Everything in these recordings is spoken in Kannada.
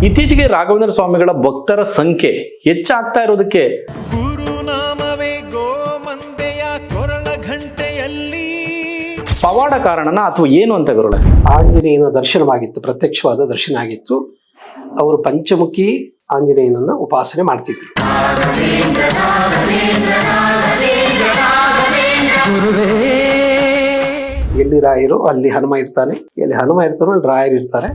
ಇತ್ತೀಚೆಗೆ ರಾಘವೇಂದ್ರ ಸ್ವಾಮಿಗಳ ಭಕ್ತರ ಸಂಖ್ಯೆ ಹೆಚ್ಚಾಗ್ತಾ ಇರೋದಕ್ಕೆ ಗುರುನಾಮವೇ ಗೋಮಂದೆಯ ಕೊರಳ ಘಂಟೆಯಲ್ಲಿ ಪವಾಡ ಕಾರಣನ ಅಥವಾ ಏನು ಅಂತ ಗುರುಳೆ? ಆಂಜನೇಯನ ದರ್ಶನವಾಗಿತ್ತು, ಪ್ರತ್ಯಕ್ಷವಾದ ದರ್ಶನ ಆಗಿತ್ತು. ಅವರು ಪಂಚಮುಖಿ ಆಂಜನೇಯನನ್ನ ಉಪಾಸನೆ ಮಾಡ್ತಿದ್ರು. ಎಲ್ಲಿ ರಾಯರು ಅಲ್ಲಿ ಹನುಮ ಇರ್ತಾನೆ, ಎಲ್ಲಿ ಹನುಮ ಇರ್ತಾನೋ ಅಲ್ಲಿ ರಾಯರು ಇರ್ತಾರೆ.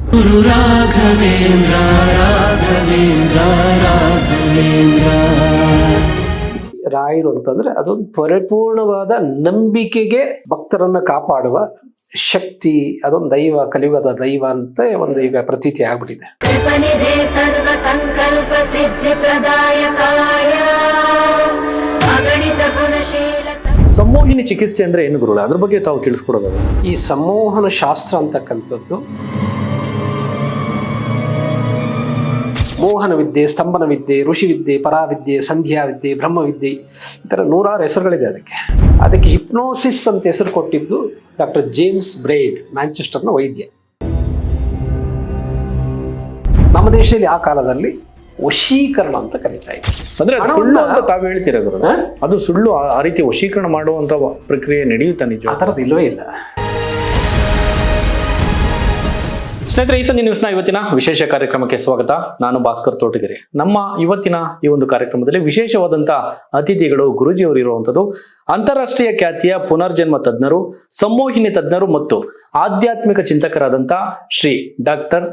ರಾಯರು ಅಂತಂದ್ರೆ ಅದೊಂದು ಪರಿಪೂರ್ಣವಾದ ನಂಬಿಕೆಗೆ ಭಕ್ತರನ್ನ ಕಾಪಾಡುವ ಶಕ್ತಿ, ಅದೊಂದು ದೈವ, ಕಲಿಯುಗದ ದೈವ ಅಂತ ಒಂದು ಈಗ ಪ್ರತೀತಿ ಆಗ್ಬಿಟ್ಟಿದೆ. ಸರ್ವ ಸಂಕಲ್ಪ ಸಿದ್ಧಿ ಪ್ರದಾಯಕಾಯ ಅಗಣಿತ ಗುಣಶೀಲ. ಸಂಮೋಹಿನಿ ಚಿಕಿತ್ಸೆ ಅಂದ್ರೆ ಏನು ಗುರುಳೆ? ಅದ್ರ ಬಗ್ಗೆ ತಾವು ತಿಳಿಸ್ಕೊಡೋದು. ಈ ಸಂಮೋಹನ ಶಾಸ್ತ್ರ ಅಂತಕ್ಕಂಥದ್ದು ಮೋಹನ ವಿದ್ಯೆ, ಸ್ತಂಭನ ವಿದ್ಯೆ, ಋಷಿ ವಿದ್ಯೆ, ಪರಾವಿದ್ಯೆ, ಸಂಧ್ಯಾ ವಿದ್ಯೆ, ಬ್ರಹ್ಮವಿದ್ಯೆ, ಈ ಥರ 100 ಹೆಸರುಗಳಿದೆ ಅದಕ್ಕೆ ಹಿಪ್ನೋಸಿಸ್ ಅಂತ ಹೆಸರು ಕೊಟ್ಟಿದ್ದು ಡಾಕ್ಟರ್ ಜೇಮ್ಸ್ ಬ್ರೈಡ್, ಮ್ಯಾಂಚೆಸ್ಟರ್ನ ವೈದ್ಯ. ನಮ್ಮ ದೇಶದಲ್ಲಿ ಆ ಕಾಲದಲ್ಲಿ ವಶೀಕರಣ ಅಂತ ಕರೀತಾ ಇದ್ರು. ಅಂದ್ರೆ ಅದು ಸುಳ್ಳು ಅಂತ ತಾವು ಹೇಳ್ತೀರಾ ಗುರು? ಅದು ಸುಳ್ಳು? ಆ ರೀತಿ ವಶೀಕರಣ ಮಾಡುವಂತ ಪ್ರಕ್ರಿಯೆ ನಡೆಯುತ್ತಾ ನಿಜ? ಆ ಥರದ್ದು ಇಲ್ಲವೇ ಇಲ್ಲ. ಸ್ನೇಹಿತರೆ, ಈ ಸಂಜೆ ನ್ಯೂಸ್ನ ಇವತ್ತಿನ ವಿಶೇಷ ಕಾರ್ಯಕ್ರಮಕ್ಕೆ ಸ್ವಾಗತ. ನಾನು ಭಾಸ್ಕರ್ ತೋಟಗೆರೆ. ನಮ್ಮ ಇವತ್ತಿನ ಈ ಒಂದು ಕಾರ್ಯಕ್ರಮದಲ್ಲಿ ವಿಶೇಷವಾದಂತ ಅತಿಥಿಗಳು ಗುರುಜಿಯವರು ಇರುವಂತದ್ದು ಅಂತಾರಾಷ್ಟ್ರೀಯ ಖ್ಯಾತಿಯ ಪುನರ್ಜನ್ಮ ತಜ್ಞರು, ಸಂಮೋಹಿನಿ ತಜ್ಞರು ಮತ್ತು ಆಧ್ಯಾತ್ಮಿಕ ಚಿಂತಕರಾದಂತ ಡಾಕ್ಟರ್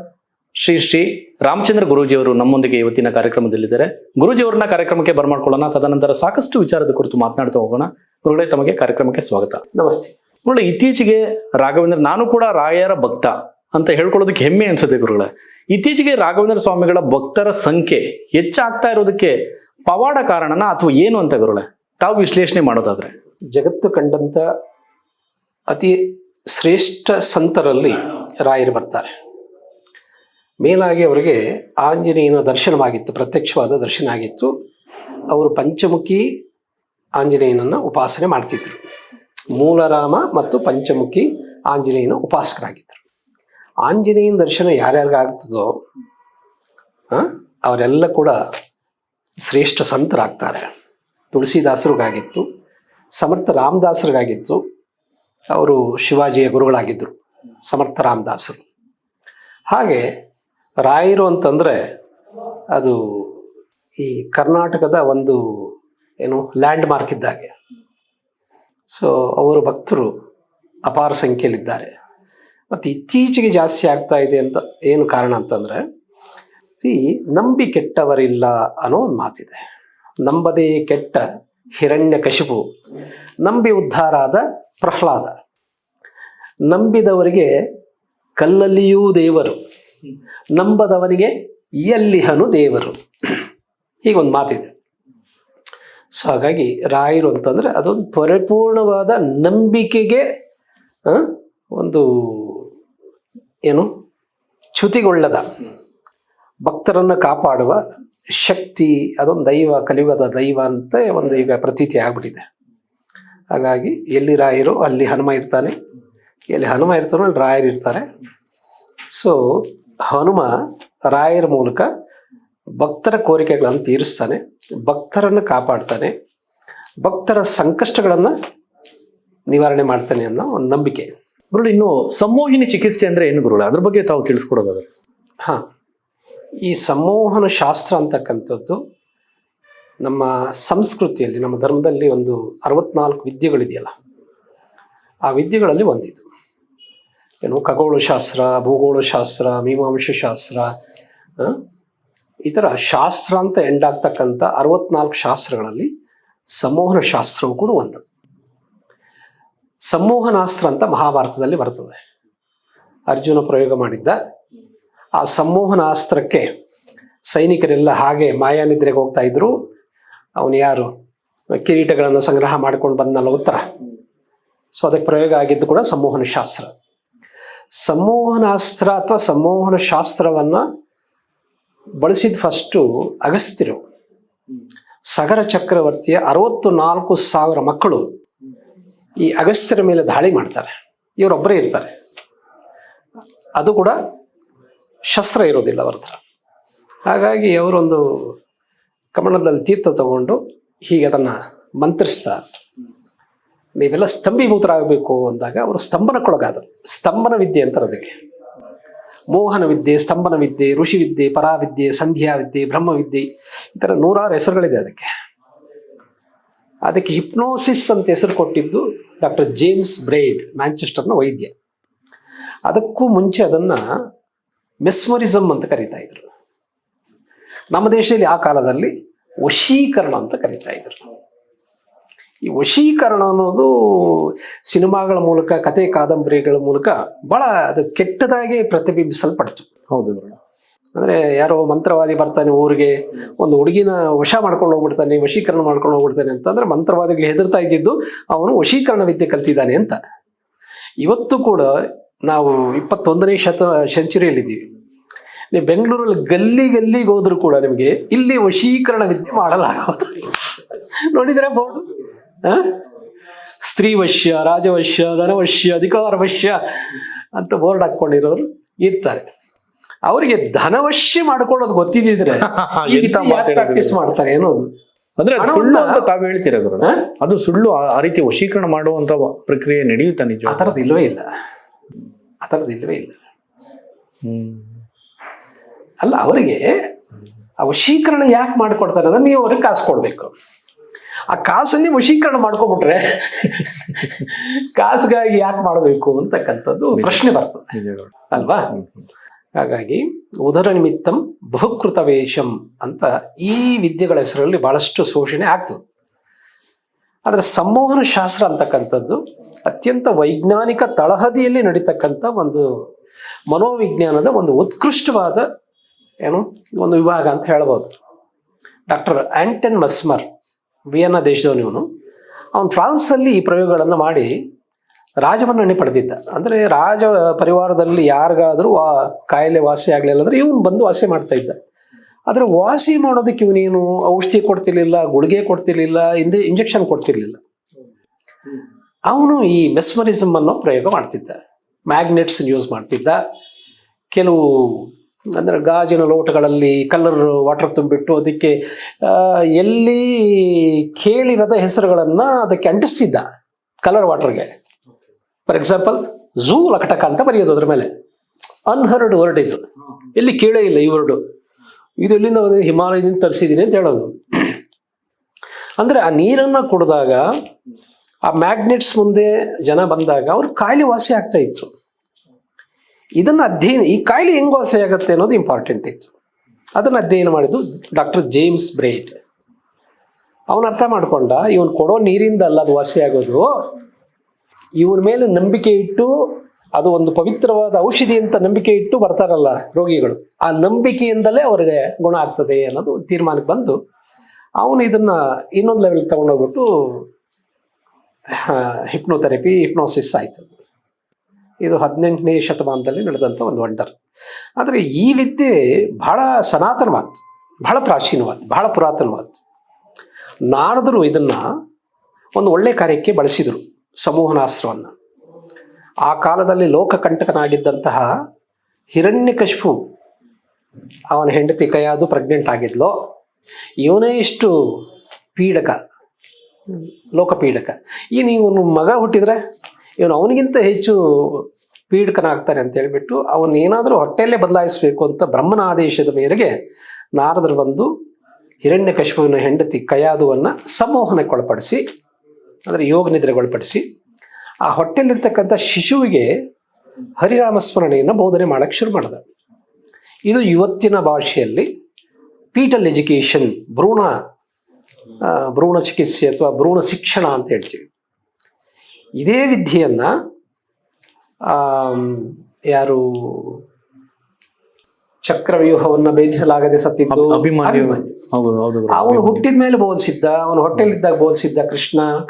ಶ್ರೀ ರಾಮಚಂದ್ರ ಗುರೂಜಿಯವರು ನಮ್ಮೊಂದಿಗೆ ಇವತ್ತಿನ ಕಾರ್ಯಕ್ರಮದಲ್ಲಿದ್ದಾರೆ. ಗುರೂಜಿಯವರನ್ನ ಕಾರ್ಯಕ್ರಮಕ್ಕೆ ಬರ್ಮಾಡ್ಕೊಳ್ಳೋಣ. ತದನಂತರ ಸಾಕಷ್ಟು ವಿಚಾರದ ಕುರಿತು ಮಾತನಾಡ್ತಾ ಹೋಗೋಣ. ಗುರುಗಳೇ, ತಮಗೆ ಕಾರ್ಯಕ್ರಮಕ್ಕೆ ಸ್ವಾಗತ. ನಮಸ್ತೆ. ಗುರುಗಳೇ, ಇತ್ತೀಚೆಗೆ ರಾಘವೇಂದ್ರ, ನಾನು ಕೂಡ ರಾಯರ ಭಕ್ತ ಅಂತ ಹೇಳ್ಕೊಳ್ಳೋದಕ್ಕೆ ಹೆಮ್ಮೆ ಅನ್ಸುತ್ತೆ ಗುರುಗಳೇ. ಇತ್ತೀಚೆಗೆ ರಾಘವೇಂದ್ರ ಸ್ವಾಮಿಗಳ ಭಕ್ತರ ಸಂಖ್ಯೆ ಹೆಚ್ಚಾಗ್ತಾ ಇರೋದಕ್ಕೆ ಪವಾಡ ಕಾರಣನ ಅಥವಾ ಏನು ಅಂತ ಗುರುಗಳೇ ತಾವು ವಿಶ್ಲೇಷಣೆ ಮಾಡೋದಾದ್ರೆ? ಜಗತ್ತು ಕಂಡಂತ ಅತಿ ಶ್ರೇಷ್ಠ ಸಂತರಲ್ಲಿ ರಾಯರು ಬರ್ತಾರೆ. ಮೇಲಾಗಿ ಅವರಿಗೆ ಆಂಜನೇಯನ ದರ್ಶನವಾಗಿತ್ತು, ಪ್ರತ್ಯಕ್ಷವಾದ ದರ್ಶನ ಆಗಿತ್ತು. ಅವರು ಪಂಚಮುಖಿ ಆಂಜನೇಯನನ್ನ ಉಪಾಸನೆ ಮಾಡ್ತಿದ್ರು. ಮೂಲರಾಮ ಮತ್ತು ಪಂಚಮುಖಿ ಆಂಜನೇಯನ ಉಪಾಸಕರಾಗಿದ್ದರು. ಆಂಜನೇಯನ ದರ್ಶನ ಯಾರ್ಯಾರಿಗಾಗ್ತದೋ ಅವರೆಲ್ಲ ಕೂಡ ಶ್ರೇಷ್ಠ ಸಂತರಾಗ್ತಾರೆ. ತುಳಸಿದಾಸರಿಗಾಗಿತ್ತು, ಸಮರ್ಥ ರಾಮದಾಸರಿಗಾಗಿತ್ತು. ಅವರು ಶಿವಾಜಿಯ ಗುರುಗಳಾಗಿದ್ದರು, ಸಮರ್ಥ ರಾಮದಾಸರು. ಹಾಗೆ ರಾಯರು ಅಂತಂದರೆ ಅದು ಈ ಕರ್ನಾಟಕದ ಒಂದು ಲ್ಯಾಂಡ್ ಮಾರ್ಕ್ ಇದ್ದಾಗೆ. ಸೊ ಅವರ ಭಕ್ತರು ಅಪಾರ ಸಂಖ್ಯೆಯಲ್ಲಿದ್ದಾರೆ. ಮತ್ತು ಇತ್ತೀಚೆಗೆ ಜಾಸ್ತಿ ಆಗ್ತಾ ಇದೆ ಅಂತ ಏನು ಕಾರಣ ಅಂತಂದರೆ, ನಂಬಿ ಕೆಟ್ಟವರಿಲ್ಲ ಅನ್ನೋ ಒಂದು ಮಾತಿದೆ. ನಂಬದೇ ಕೆಟ್ಟ ಹಿರಣ್ಯಕಶಿಪು, ನಂಬಿ ಉದ್ಧಾರ ಆದ ಪ್ರಹ್ಲಾದ. ನಂಬಿದವರಿಗೆ ಕಲ್ಲಲ್ಲಿಯೂ ದೇವರು, ನಂಬದವನಿಗೆ ಎಲ್ಲಿಹನು ದೇವರು, ಹೀಗೊಂದು ಮಾತಿದೆ. ಸೊ ಹಾಗಾಗಿ ರಾಯರು ಅಂತಂದರೆ ಅದೊಂದು ಪರಿಪೂರ್ಣವಾದ ನಂಬಿಕೆಗೆ ಒಂದು ಚ್ಯುತಿಗೊಳ್ಳದ ಭಕ್ತರನ್ನು ಕಾಪಾಡುವ ಶಕ್ತಿ, ಅದೊಂದು ದೈವ, ಕಲಿಯುಗದ ದೈವ ಅಂತ ಒಂದು ಈಗ ಪ್ರತೀತಿ ಆಗ್ಬಿಟ್ಟಿದೆ. ಹಾಗಾಗಿ ಎಲ್ಲಿ ರಾಯರು ಅಲ್ಲಿ ಹನುಮ ಇರ್ತಾನೆ, ಎಲ್ಲಿ ಹನುಮ ಇರ್ತಾನೋ ಅಲ್ಲಿ ರಾಯರು ಇರ್ತಾರೆ. ಸೊ ಹನುಮ ರಾಯರ ಮೂಲಕ ಭಕ್ತರ ಕೋರಿಕೆಗಳನ್ನು ತೀರಿಸ್ತಾನೆ, ಭಕ್ತರನ್ನು ಕಾಪಾಡ್ತಾನೆ, ಭಕ್ತರ ಸಂಕಷ್ಟಗಳನ್ನು ನಿವಾರಣೆ ಮಾಡ್ತಾನೆ ಅನ್ನೋ ಒಂದು ನಂಬಿಕೆ. ಗುರುಳು, ಇನ್ನು ಸಂಮೋಹಿನಿ ಚಿಕಿತ್ಸೆ ಅಂದ್ರೆ ಏನು ಗುರುಳು? ಅದ್ರ ಬಗ್ಗೆ ತಾವು ತಿಳಿಸ್ಕೊಡೋದಾದ್ರೆ? ಈ ಸಂಮೋಹನ ಶಾಸ್ತ್ರ ಅಂತಕ್ಕಂಥದ್ದು ನಮ್ಮ ಸಂಸ್ಕೃತಿಯಲ್ಲಿ, ನಮ್ಮ ಧರ್ಮದಲ್ಲಿ ಒಂದು 64 ವಿದ್ಯೆಗಳಿದೆಯಲ್ಲ, ಆ ವಿದ್ಯೆಗಳಲ್ಲಿ ಒಂದಿದು. ಖಗೋಳಶಾಸ್ತ್ರ, ಭೂಗೋಳಶಾಸ್ತ್ರ, ಮೀಮಾಂಸಾ ಶಾಸ್ತ್ರ, ಈ ಥರ ಶಾಸ್ತ್ರ ಅಂತ ಎಂಡಾಗ್ತಕ್ಕಂಥ 64 ಶಾಸ್ತ್ರಗಳಲ್ಲಿ ಸಂಮೋಹನ ಶಾಸ್ತ್ರವು ಕೂಡ ಒಂದು. ಸಂಮೋಹನಾಸ್ತ್ರ ಅಂತ ಮಹಾಭಾರತದಲ್ಲಿ ಬರ್ತದೆ. ಅರ್ಜುನ ಪ್ರಯೋಗ ಮಾಡಿದ್ದ ಆ ಸಂಮೋಹನಾಸ್ತ್ರಕ್ಕೆ ಸೈನಿಕರೆಲ್ಲ ಹಾಗೆ ಮಾಯಾನಿದ್ರೆಗೆ ಹೋಗ್ತಾ ಇದ್ರು. ಅವನು ಯಾರು ಕಿರೀಟಗಳನ್ನು ಸಂಗ್ರಹ ಮಾಡ್ಕೊಂಡು ಬಂದನಲ್ಲ ಉತ್ತರ, ಸೊ ಅದಕ್ಕೆ ಪ್ರಯೋಗ ಆಗಿದ್ದು ಕೂಡ ಸಂಮೋಹನ ಶಾಸ್ತ್ರ. ಸಂಮೋಹನಾಸ್ತ್ರ ಅಥವಾ ಸಂಮೋಹನ ಶಾಸ್ತ್ರವನ್ನ ಬಳಸಿದ ಫಸ್ಟು ಅಗಸ್ತ್ಯರು. ಸಗರ ಚಕ್ರವರ್ತಿಯ 64,000 ಮಕ್ಕಳು ಈ ಅಗಸ್ತ್ಯರ ಮೇಲೆ ದಾಳಿ ಮಾಡ್ತಾರೆ. ಇವರೊಬ್ಬರೇ ಇರ್ತಾರೆ, ಅದು ಕೂಡ ಶಸ್ತ್ರ ಇರೋದಿಲ್ಲ ಅವ್ರ ಹತ್ರ. ಹಾಗಾಗಿ ಅವರೊಂದು ಕಮಂಡಲದಲ್ಲಿ ತೀರ್ಥ ತಗೊಂಡು ಹೀಗೆ ಅದನ್ನು ಮಂತ್ರಿಸ್ತಾ ನೀವೆಲ್ಲ ಸ್ತಂಭೀಭೂತರಾಗಬೇಕು ಅಂದಾಗ ಅವರು ಸ್ತಂಭನಕ್ಕೊಳಗಾದರು. ಸ್ತಂಭನ ವಿದ್ಯೆ ಅಂತಾರೆ ಅದಕ್ಕೆ. ಮೋಹನ ವಿದ್ಯೆ, ಸ್ತಂಭನ ವಿದ್ಯೆ, ಋಷಿ ವಿದ್ಯೆ, ಪರಾವಿದ್ಯೆ, ಸಂಧ್ಯಾ ವಿದ್ಯೆ, ಬ್ರಹ್ಮವಿದ್ಯೆ, ಈ ಥರ 106 ಹೆಸರುಗಳಿದೆ ಅದಕ್ಕೆ. ಅದಕ್ಕೆ ಹಿಪ್ನೋಸಿಸ್ ಅಂತ ಹೆಸರು ಕೊಟ್ಟಿದ್ದು ಡಾಕ್ಟರ್ ಜೇಮ್ಸ್ ಬ್ರೈಡ್, ಮ್ಯಾಂಚೆಸ್ಟರ್ನ ವೈದ್ಯ. ಅದಕ್ಕೂ ಮುಂಚೆ ಅದನ್ನು ಮೆಸ್ಮರಿಸಮ್ ಅಂತ ಕರೀತಾ ಇದ್ರು. ನಮ್ಮ ದೇಶದಲ್ಲಿ ಆ ಕಾಲದಲ್ಲಿ ವಶೀಕರಣ ಅಂತ ಕರೀತಾ ಇದ್ರು. ಈ ವಶೀಕರಣ ಅನ್ನೋದು ಸಿನಿಮಾಗಳ ಮೂಲಕ, ಕತೆ ಕಾದಂಬರಿಗಳ ಮೂಲಕ ಬಹಳ ಅದು ಕೆಟ್ಟದಾಗಿ ಪ್ರತಿಬಿಂಬಿಸಲ್ಪಡ್ತು. ಹೌದು. ಅಂದರೆ ಯಾರೋ ಮಂತ್ರವಾದಿ ಬರ್ತಾನೆ ಊರಿಗೆ, ಒಂದು ಹುಡುಗಿನ ವಶ ಮಾಡ್ಕೊಂಡು ಹೋಗ್ಬಿಡ್ತಾನೆ, ವಶೀಕರಣ ಮಾಡ್ಕೊಂಡು ಹೋಗ್ಬಿಡ್ತಾನೆ ಅಂತಂದ್ರೆ ಮಂತ್ರವಾದಿಗಳು ಹೆದರ್ತಾ ಇದ್ದಿದ್ದು ಅವನು ವಶೀಕರಣ ವಿದ್ಯೆ ಕಲ್ತಿದ್ದಾನೆ ಅಂತ. ಇವತ್ತು ಕೂಡ ನಾವು 21ನೇ ಸೆಂಚುರಿಯಲ್ಲಿದ್ದೀವಿ. ನೀವು ಬೆಂಗಳೂರಲ್ಲಿ ಗಲ್ಲಿಗೆ ಹೋದ್ರು ಕೂಡ ನಿಮಗೆ ಇಲ್ಲಿ ವಶೀಕರಣ ವಿದ್ಯೆ ಮಾಡಲಾಗೋದು. ನೋಡಿದ್ರೆ ಬೋರ್ಡು, ಸ್ತ್ರೀ ವಶ್ಯ, ರಾಜವಶ್ಯ, ಧನವಶ್ಯ, ಅಧಿಕಾರ ವಶ್ಯ ಅಂತ ಬೋರ್ಡ್ ಹಾಕೊಂಡಿರೋರು ಇರ್ತಾರೆ. ಅವರಿಗೆ ಧನವಶ್ಯ ಮಾಡ್ಕೊಳ್ಳೋದು ಗೊತ್ತಿದ್ದಿದ್ರೆ ಪ್ರಾಕ್ಟೀಸ್ ಮಾಡ್ತಾರೆ ಅನ್ನೋದು. ಅಂದ್ರೆ ಸುಳ್ಳು ಅಂತ ತಾವು ಹೇಳ್ತೀರ ಗುರು, ಅದು ಸುಳ್ಳು. ಆ ರೀತಿ ವಶೀಕರಣ ಮಾಡುವಂತ ಪ್ರಕ್ರಿಯೆ ನಡೆಯುತ್ತಾ ನಿಜ? ಆ ಥರದ್ದು ಇಲ್ಲವೇ ಇಲ್ಲ, ಆ ಥರದ್ದು ಇಲ್ಲವೇ ಇಲ್ಲ. ಅಲ್ಲ, ಅವರಿಗೆ ಆ ವಶೀಕರಣ ಯಾಕೆ ಮಾಡಿಕೊಡ್ತಾರೆ ಅಂದ್ರೆ ನೀವು ಅವ್ರಿಗೆ ಕಾಸು ಕೊಡ್ಬೇಕು. ಆ ಕಾಸಲ್ಲಿ ವಶೀಕರಣ ಮಾಡ್ಕೊಬಿಟ್ರೆ ಕಾಸಿಗಾಗಿ ಯಾಕೆ ಮಾಡಬೇಕು ಅಂತಕ್ಕಂಥದ್ದು ಪ್ರಶ್ನೆ ಬರ್ತದೆ ಅಲ್ವಾ? ಹಾಗಾಗಿ ಉದರ ನಿಮಿತ್ತಂ ಬಹುಕೃತ ವೇಷಂ ಅಂತ ಈ ವಿದ್ಯೆಗಳ ಹೆಸರಲ್ಲಿ ಬಹಳಷ್ಟು ಶೋಷಣೆ ಆಗ್ತದೆ. ಆದರೆ ಸಂಮೋಹನ ಶಾಸ್ತ್ರ ಅಂತಕ್ಕಂಥದ್ದು ಅತ್ಯಂತ ವೈಜ್ಞಾನಿಕ ತಳಹದಿಯಲ್ಲಿ ನಡೀತಕ್ಕಂಥ ಒಂದು ಮನೋವಿಜ್ಞಾನದ ಒಂದು ಉತ್ಕೃಷ್ಟವಾದ ಒಂದು ವಿಭಾಗ ಅಂತ ಹೇಳ್ಬೋದು. ಡಾಕ್ಟರ್ ಆಂಟನ್ ಮೆಸ್ಮರ್, ವಿಯೆನ್ನಾ ದೇಶದವನು, ಅವನು ಫ್ರಾನ್ಸಲ್ಲಿ ಈ ಪ್ರಯೋಗಗಳನ್ನು ಮಾಡಿ ರಾಜಮನ್ನಣೆ ಪಡೆದಿದ್ದ. ಅಂದರೆ ರಾಜ ಪರಿವಾರದಲ್ಲಿ ಯಾರಿಗಾದರೂ ಕಾಯಿಲೆ ವಾಸಿ ಆಗಲಿಲ್ಲ ಅಂದರೆ ಇವನು ಬಂದು ವಾಸಿ ಮಾಡ್ತಾ ಇದ್ದ. ಆದರೆ ವಾಸಿ ಮಾಡೋದಕ್ಕೆ ಇವನೇನು ಔಷಧಿ ಕೊಡ್ತಿರ್ಲಿಲ್ಲ, ಗುಳಿಗೆ ಕೊಡ್ತಿರ್ಲಿಲ್ಲ, ಇಂಜೆಕ್ಷನ್ ಕೊಡ್ತಿರ್ಲಿಲ್ಲ. ಅವನು ಈ ಮೆಸ್ಮರಿಸಮ್ ಅನ್ನೋ ಪ್ರಯೋಗ ಮಾಡ್ತಿದ್ದ. ಮ್ಯಾಗ್ನೆಟ್ಸ್ ಯೂಸ್ ಮಾಡ್ತಿದ್ದ. ಕೆಲವು ಅಂದರೆ ಗಾಜಿನ ಲೋಟಗಳಲ್ಲಿ ಕಲರ್ ವಾಟರ್ ತುಂಬಿಟ್ಟು ಅದಕ್ಕೆ ಎಲ್ಲಿ ಕೇಳಿರದ ಹೆಸರುಗಳನ್ನು ಅದಕ್ಕೆ ಅಂಟಿಸ್ತಿದ್ದ ಕಲರ್ ವಾಟರ್ಗೆ. ಫಾರ್ ಎಕ್ಸಾಂಪಲ್ ಝೂ ಲಕಟಕ ಅಂತ ಬರೆಯೋದು ಅದ್ರ ಮೇಲೆ. ಅನ್ಹರ್ಡ್ ವರ್ಡ್ ಇದು, ಎಲ್ಲಿ ಕೇಳೇ ಇಲ್ಲ ಈ ವರ್ಡು. ಇದು ಎಲ್ಲಿಂದ ಹಿಮಾಲಯದಿಂದ ತರಿಸಿದ್ದೀನಿ ಅಂತ ಹೇಳೋದು. ಅಂದರೆ ಆ ನೀರನ್ನು ಕುಡಿದಾಗ ಆ ಮ್ಯಾಗ್ನೆಟ್ಸ್ ಮುಂದೆ ಜನ ಬಂದಾಗ ಅವ್ರ ಕಾಯಿಲೆ ವಾಸಿ ಆಗ್ತಾ ಇತ್ತು. ಇದನ್ನು ಅಧ್ಯಯನ, ಈ ಕಾಯಿಲೆ ಹೆಂಗೆ ವಾಸಿ ಆಗುತ್ತೆ ಅನ್ನೋದು ಇಂಪಾರ್ಟೆಂಟ್ ಇತ್ತು. ಅದನ್ನು ಅಧ್ಯಯನ ಮಾಡಿದ್ದು ಡಾಕ್ಟರ್ ಜೇಮ್ಸ್ ಬ್ರೈಡ್. ಅವನು ಅರ್ಥ ಮಾಡ್ಕೊಂಡ, ಇವನು ಕೊಡೋ ನೀರಿಂದ ಅಲ್ಲ ಅದು ವಾಸಿ ಆಗೋದು, ಇವನ ಮೇಲೆ ನಂಬಿಕೆ ಇಟ್ಟು, ಅದು ಒಂದು ಪವಿತ್ರವಾದ ಔಷಧಿ ಅಂತ ನಂಬಿಕೆ ಇಟ್ಟು ಬರ್ತಾರಲ್ಲ ರೋಗಿಗಳು, ಆ ನಂಬಿಕೆಯಿಂದಲೇ ಅವರಿಗೆ ಗುಣ ಆಗ್ತದೆ ಅನ್ನೋದು ತೀರ್ಮಾನಕ್ಕೆ ಬಂದು ಅವನು ಇದನ್ನು ಇನ್ನೊಂದು ಲೆವೆಲ್ಗೆ ತಗೊಂಡೋಗ್ಬಿಟ್ಟು ಹಿಪ್ನೋಥೆರಪಿ, ಹಿಪ್ನೋಸಿಸ್ ಆಯ್ತು. ಇದು 18ನೇ ಶತಮಾನದಲ್ಲಿ ನಡೆದಂಥ ಒಂದು ವಂಡರ್. ಆದರೆ ಈ ವಿದ್ಯೆ ಬಹಳ ಸನಾತನವಾದ, ಬಹಳ ಪ್ರಾಚೀನವಾದ, ಬಹಳ ಪುರಾತನವಾದ. ನಾರದರು ಇದನ್ನು ಒಂದು ಒಳ್ಳೆ ಕಾರ್ಯಕ್ಕೆ ಬಳಸಿದರು, ಸಂಮೋಹನಾಸ್ತ್ರವನ್ನು. ಆ ಕಾಲದಲ್ಲಿ ಲೋಕಕಂಟಕನಾಗಿದ್ದಂತಹ ಹಿರಣ್ಯಕಶಿಪು, ಅವನ ಹೆಂಡತಿ ಕೈಯಾದು ಪ್ರೆಗ್ನೆಂಟ್ ಆಗಿದ್ಲೋ, ಇವನೇ ಇಷ್ಟು ಪೀಡಕ, ಲೋಕಪೀಡಕ. ಇವನು ಮಗ ಹುಟ್ಟಿದ್ರೆ ಇವನು ಅವನಿಗಿಂತ ಹೆಚ್ಚು ಪೀಡಕನಾಗ್ತಾನೆ ಅಂತ ಹೇಳ್ಬಿಟ್ಟು ಅವನು ಏನಾದರೂ ಹೊಟ್ಟೆಯಲ್ಲೇ ಬದಲಾಯಿಸಬೇಕು ಅಂತ ಬ್ರಹ್ಮನ ಆದೇಶದ ಮೇರೆಗೆ ನಾರದರು ಬಂದು ಹಿರಣ್ಯಕಶಿಪುವಿನ ಹೆಂಡತಿ ಕಯಾದುವನ್ನು ಸಂಮೋಹನಕ್ಕೆ ಒಳಪಡಿಸಿ, ಅಂದರೆ ಯೋಗ ನಿದ್ರೆಗೊಳಪಡಿಸಿ, ಆ ಹೊಟ್ಟೆಯಲ್ಲಿರ್ತಕ್ಕಂಥ ಶಿಶುವಿಗೆ ಹರಿನಾಮಸ್ಮರಣೆಯನ್ನು ಬೋಧನೆ ಮಾಡೋಕ್ಕೆ ಶುರು ಮಾಡಿದ. ಇದು ಇವತ್ತಿನ ಭಾಷೆಯಲ್ಲಿ ಪೀಟಲ್ ಎಜುಕೇಷನ್, ಭ್ರೂಣ ಚಿಕಿತ್ಸೆ ಅಥವಾ ಭ್ರೂಣ ಶಿಕ್ಷಣ ಅಂತ ಹೇಳ್ತೀವಿ. ಇದೇ ವಿದ್ಯೆಯನ್ನು ಯಾರು ಚಕ್ರವ್ಯೂಹವನ್ನು ಭೇದಿಸಲಾಗದೆ ಸತ್ತಿದ್ದು ಅಭಿಮನ್ಯು, ಅವನು ಹುಟ್ಟಿದ ಮೇಲೆ ಬೋಧಿಸಿದ್ದ, ಅವನು ಹೊಟ್ಟೆಲಿದ್ದಾಗ ಬೋಧಿಸಿದ್ದ.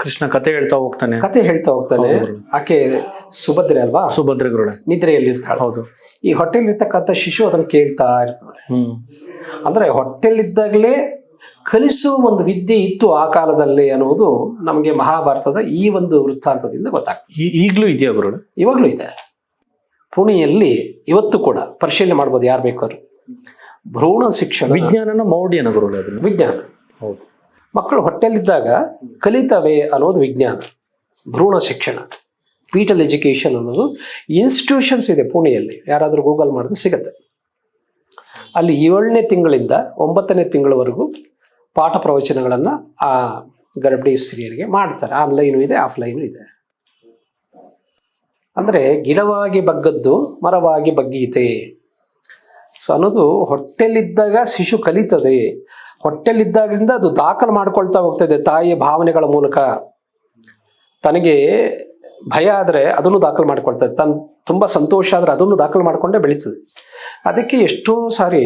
ಕೃಷ್ಣ ಕತೆ ಹೇಳ್ತಾ ಹೋಗ್ತಾನೆ. ಆಕೆ ಸುಭದ್ರೆ ಅಲ್ವಾ? ಸುಭದ್ರೆಗಳು ನಿದ್ರೆಯಲ್ಲಿರ್ತಾಳೆ. ಹೌದು. ಈ ಹೊಟ್ಟೆಲಿರ್ತಕ್ಕಂಥ ಶಿಶು ಅದನ್ನು ಕೇಳ್ತಾ ಇರ್ತದೆ. ಅಂದ್ರೆ ಹೊಟ್ಟೆಲಿದ್ದಾಗಲೇ ಕಲಿಸುವ ಒಂದು ವಿದ್ಯೆ ಇತ್ತು ಆ ಕಾಲದಲ್ಲಿ ಅನ್ನುವುದು ನಮಗೆ ಮಹಾಭಾರತದ ಈ ಒಂದು ವೃತ್ತಾಂತದಿಂದ ಗೊತ್ತಾಗ್ತದೆ. ಈಗಲೂ ಇದೆಯಾ ಗುರುಗಳು? ಇವಾಗಲೂ ಇದೆ. ಪುಣೆಯಲ್ಲಿ ಇವತ್ತು ಕೂಡ ಪರಿಶೀಲನೆ ಮಾಡ್ಬೋದು ಯಾರು ಬೇಕಾದ್ರು. ಭ್ರೂಣ ಶಿಕ್ಷಣ ವಿಜ್ಞಾನನ ಮೌಢ್ಯನ ಗುರುಗಳೇ ಅದನ್ನ? ವಿಜ್ಞಾನ. ಹೌದು. ಮಕ್ಕಳು ಹೊಟ್ಟೆಲಿದ್ದಾಗ ಕಲಿತವೆ ಅನ್ನೋದು ವಿಜ್ಞಾನ. ಭ್ರೂಣ ಶಿಕ್ಷಣ, ಫೀಟಲ್ ಎಜುಕೇಷನ್ ಅನ್ನೋದು ಇನ್ಸ್ಟಿಟ್ಯೂಷನ್ಸ್ ಇದೆ ಪುಣೆಯಲ್ಲಿ, ಯಾರಾದರೂ ಗೂಗಲ್ ಮಾಡಿದ್ರೆ ಸಿಗತ್ತೆ. ಅಲ್ಲಿ 7ನೇ ತಿಂಗಳಿಂದ 9ನೇ ತಿಂಗಳವರೆಗೂ ಪಾಠ ಪ್ರವಚನಗಳನ್ನು ಆ ಗರ್ಭಿಣಿ ಸ್ತ್ರೀಯರಿಗೆ ಮಾಡ್ತಾರೆ. ಆನ್ಲೈನು ಇದೆ, ಆಫ್ಲೈನು ಇದೆ. ಅಂದರೆ ಗಿಡವಾಗಿ ಬಗ್ಗದ್ದು ಮರವಾಗಿ ಬಗ್ಗೀತೆ. ಸೊ ಅನ್ನೋದು ಹೊಟ್ಟೆಲಿದ್ದಾಗ ಶಿಶು ಕಲಿತದೆ. ಹೊಟ್ಟೆಲಿದ್ದಾಗಿಂದ ಅದು ದಾಖಲು ಮಾಡ್ಕೊಳ್ತಾ ಹೋಗ್ತದೆ ತಾಯಿಯ ಭಾವನೆಗಳ ಮೂಲಕ. ತನಗೆ ಭಯ ಆದರೆ ಅದನ್ನು ದಾಖಲು ಮಾಡ್ಕೊಳ್ತದೆ, ತುಂಬ ಸಂತೋಷ ಆದರೆ ಅದನ್ನು ದಾಖಲು ಮಾಡಿಕೊಂಡೇ ಬೆಳೀತದೆ. ಅದಕ್ಕೆ ಎಷ್ಟೋ ಸಾರಿ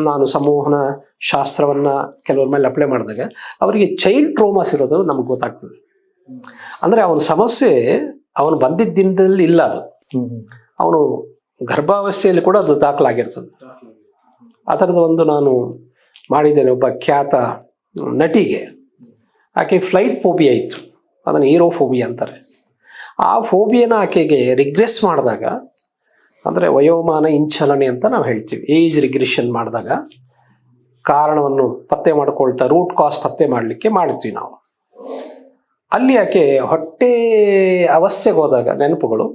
ನಾನು ಸಂಮೋಹನ ಶಾಸ್ತ್ರವನ್ನು ಕೆಲವ್ರ ಮೇಲೆ ಅಪ್ಲೈ ಮಾಡಿದಾಗ ಅವರಿಗೆ ಚೈಲ್ಡ್ ಟ್ರೋಮಾಸ್ ಇರೋದು ನಮ್ಗೆ ಗೊತ್ತಾಗ್ತದೆ. ಅಂದರೆ ಅವನ ಸಮಸ್ಯೆ ಅವನು ಬಂದಿದ್ದ ದಿನದಲ್ಲಿ ಇಲ್ಲ, ಅದು ಅವನು ಗರ್ಭಾವಸ್ಥೆಯಲ್ಲಿ ಕೂಡ ಅದು ದಾಖಲಾಗಿರ್ತದೆ. ಆ ಥರದ ಒಂದು ನಾನು ಮಾಡಿದ್ದೇನೆ. ಒಬ್ಬ ಖ್ಯಾತ ನಟಿಗೆ, ಆಕೆ ಫ್ಲೈಟ್ ಫೋಬಿಯಾ ಇತ್ತು, ಅದನ್ನು ಏರೋಫೋಬಿಯಾ ಅಂತಾರೆ. ಆ ಫೋಬಿಯಾನ ಆಕೆಗೆ ರಿಗ್ರೆಸ್ ಮಾಡಿದಾಗ, ಅಂದರೆ ವಯೋಮಾನ ಇಂಚಲನೆ ಅಂತ ನಾವು ಹೇಳ್ತೀವಿ, ಏಜ್ ರಿಗ್ರೆಷನ್ ಮಾಡಿದಾಗ ಕಾರಣವನ್ನು ಪತ್ತೆ ಮಾಡ್ಕೊಳ್ತಾ ರೂಟ್ ಕಾಸ್ ಪತ್ತೆ ಮಾಡಲಿಕ್ಕೆ ಮಾಡ್ತೀವಿ ನಾವು. ಅಲ್ಲಿ ಆಕೆ ಹೊಟ್ಟೆ ಅವಸ್ಥೆಗೆ ಹೋದಾಗ ನೆನಪುಗಳು,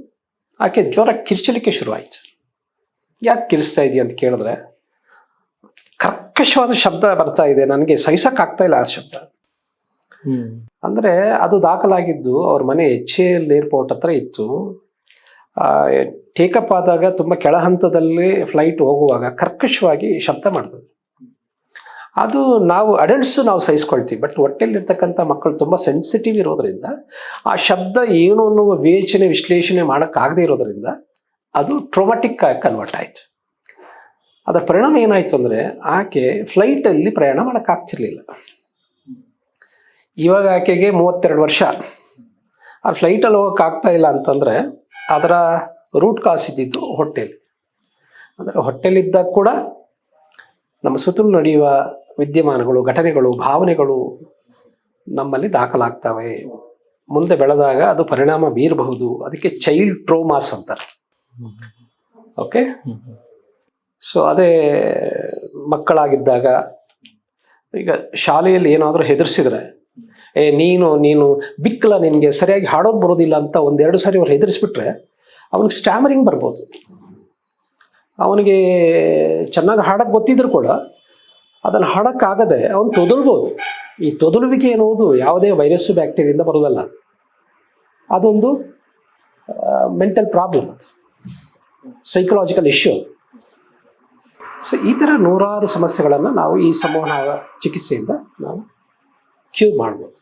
ಆಕೆ ಜ್ವರ ಕಿರ್ಚಲಿಕ್ಕೆ ಶುರುವಾಯಿತು. ಯಾಕೆ ಕಿರಿಸ್ತಾ ಇದೆಯಾ ಅಂತ ಕೇಳಿದ್ರೆ, ಕರ್ಕಶವಾದ ಶಬ್ದ ಬರ್ತಾ ಇದೆ, ನನಗೆ ಸಹಿಸಕ್ಕಾಗ್ತಾ ಇಲ್ಲ ಆ ಶಬ್ದ. ಅಂದರೆ ಅದು ದಾಖಲಾಗಿದ್ದು ಅವ್ರ ಮನೆ HAL ಏರ್ಪೋರ್ಟ್ ಹತ್ರ ಇತ್ತು. ಟೇಕಪ್ ಆದಾಗ ತುಂಬ ಕೆಳ ಹಂತದಲ್ಲಿ ಫ್ಲೈಟ್ ಹೋಗುವಾಗ ಕರ್ಕಶವಾಗಿ ಶಬ್ದ ಮಾಡ್ತದೆ. ಅದು ನಾವು ಅಡಲ್ಟ್ಸ್ ನಾವು ಸಹಿಸ್ಕೊಳ್ತೀವಿ, ಬಟ್ ಹೊಟ್ಟೆಲಿರ್ತಕ್ಕಂಥ ಮಕ್ಕಳು ತುಂಬ ಸೆನ್ಸಿಟಿವ್ ಇರೋದ್ರಿಂದ ಆ ಶಬ್ದ ಏನು ಅನ್ನುವ ವಿವೇಚನೆ ವಿಶ್ಲೇಷಣೆ ಮಾಡೋಕ್ಕಾಗದೇ ಇರೋದ್ರಿಂದ ಅದು ಟ್ರೋಮ್ಯಾಟಿಕ್ ಆಗಿ ಕನ್ವರ್ಟ್ ಆಯಿತು. ಅದರ ಪರಿಣಾಮ ಏನಾಯಿತು ಅಂದರೆ ಆಕೆ ಫ್ಲೈಟಲ್ಲಿ ಪ್ರಯಾಣ ಮಾಡೋಕ್ಕಾಗ್ತಿರ್ಲಿಲ್ಲ. ಇವಾಗ ಆಕೆಗೆ 32 ವರ್ಷ. ಆ ಫ್ಲೈಟಲ್ಲಿ ಹೋಗೋಕ್ಕಾಗ್ತಾ ಇಲ್ಲ ಅಂತಂದರೆ ಅದರ ರೂಟ್ ಕಾಸ್ ಇದ್ದಿದ್ದು ಹೊಟ್ಟೆಯಲ್ಲಿ. ಅಂದರೆ ಹೊಟ್ಟೆಲಿದ್ದಾಗ ಕೂಡ ನಮ್ಮ ಸುತ್ತಲೂ ನಡೆಯುವ ವಿದ್ಯಮಾನಗಳು, ಘಟನೆಗಳು, ಭಾವನೆಗಳು ನಮ್ಮಲ್ಲಿ ದಾಖಲಾಗ್ತವೆ. ಮುಂದೆ ಬೆಳೆದಾಗ ಅದು ಪರಿಣಾಮ ಬೀರಬಹುದು. ಅದಕ್ಕೆ ಚೈಲ್ಡ್ ಟ್ರೋಮಾಸ್ ಅಂತಾರೆ. ಓಕೆ. ಸೊ ಅದೇ ಮಕ್ಕಳಾಗಿದ್ದಾಗ ಈಗ ಶಾಲೆಯಲ್ಲಿ ಏನಾದರೂ ಹೆದರ್ಸಿದ್ರೆ, ನೀನು ಬಿಕ್ಕಲ, ನಿನಗೆ ಸರಿಯಾಗಿ ಹಾಡೋದು ಬರೋದಿಲ್ಲ ಅಂತ 1-2 ಸಾರಿ ಅವ್ರು ಹೆದರಿಸ್ಬಿಟ್ರೆ ಅವನಿಗೆ ಸ್ಟ್ಯಾಮರಿಂಗ್ ಬರ್ಬೋದು. ಅವನಿಗೆ ಚೆನ್ನಾಗಿ ಹಾಡಕ್ಕೆ ಗೊತ್ತಿದ್ರು ಕೂಡ ಅದನ್ನು ಹಾಡೋಕ್ಕಾಗದೆ ಅವನು ತೊದಲ್ಬೋದು. ಈ ತೊದಲುವಿಕೆ ಎನ್ನುವುದು ಯಾವುದೇ ವೈರಸ್ಸು ಬ್ಯಾಕ್ಟೀರಿಯಿಂದ ಬರೋದಲ್ಲ, ಅದೊಂದು ಮೆಂಟಲ್ ಪ್ರಾಬ್ಲಮ್, ಅದು ಸೈಕಲಾಜಿಕಲ್ ಇಶ್ಯೂ. ಸೊ ಈ ಥರ ನೂರಾರು ಸಮಸ್ಯೆಗಳನ್ನು ನಾವು ಈ ಸಂವಹನ ಚಿಕಿತ್ಸೆಯಿಂದ ನಾವು ಕ್ಯೂರ್ ಮಾಡ್ಬೋದು.